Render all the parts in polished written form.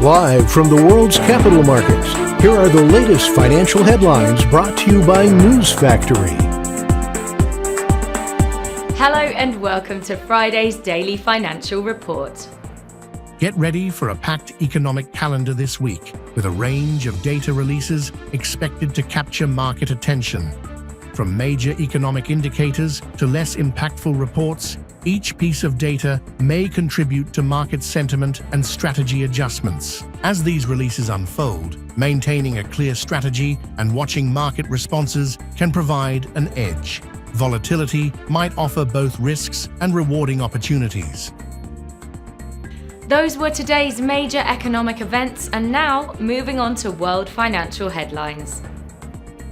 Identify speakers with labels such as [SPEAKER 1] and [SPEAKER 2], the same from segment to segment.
[SPEAKER 1] Live from the world's capital markets, here are the latest financial headlines brought to you by News Factory.
[SPEAKER 2] Hello and welcome to Friday's Daily Financial Report.
[SPEAKER 3] Get ready for a packed economic calendar this week, with a range of data releases expected to capture market attention. From major economic indicators to less impactful reports, each piece of data may contribute to market sentiment and strategy adjustments. As these releases unfold, maintaining a clear strategy and watching market responses can provide an edge. Volatility might offer both risks and rewarding opportunities.
[SPEAKER 2] Those were today's major economic events, and now moving on to world financial headlines.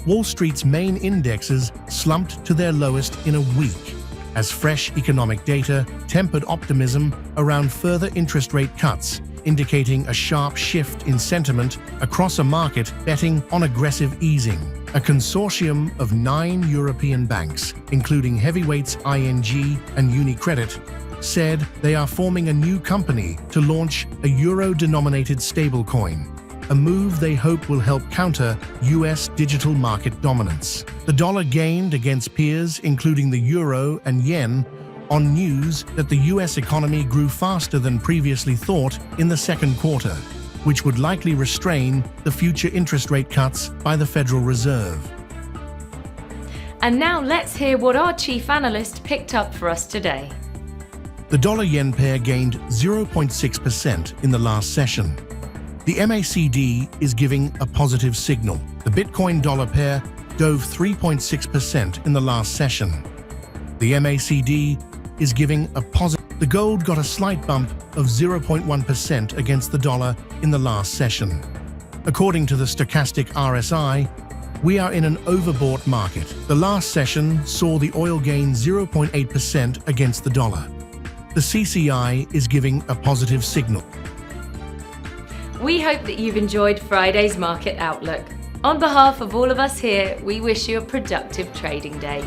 [SPEAKER 3] Wall Street's main indexes slumped to their lowest in a week, as fresh economic data tempered optimism around further interest rate cuts, indicating a sharp shift in sentiment across a market betting on aggressive easing. A consortium of 9 European banks, including heavyweights ING and UniCredit, said they are forming a new company to launch a euro-denominated stablecoin, a move they hope will help counter US digital market dominance. The dollar gained against peers, including the euro and yen, on news that the US economy grew faster than previously thought in the second quarter, which would likely restrain the future interest rate cuts by the Federal Reserve.
[SPEAKER 2] And now let's hear what our chief analyst picked up for us today.
[SPEAKER 3] The dollar-yen pair gained 0.6% in the last session. The MACD is giving a positive signal. The Bitcoin-dollar pair dove 3.6% in the last session. The MACD is giving a positive. The gold got a slight bump of 0.1% against the dollar in the last session. According to the stochastic RSI, we are in an overbought market. The last session saw the oil gain 0.8% against the dollar. The CCI is giving a positive signal.
[SPEAKER 2] We hope that you've enjoyed Friday's market outlook. On behalf of all of us here, we wish you a productive trading day.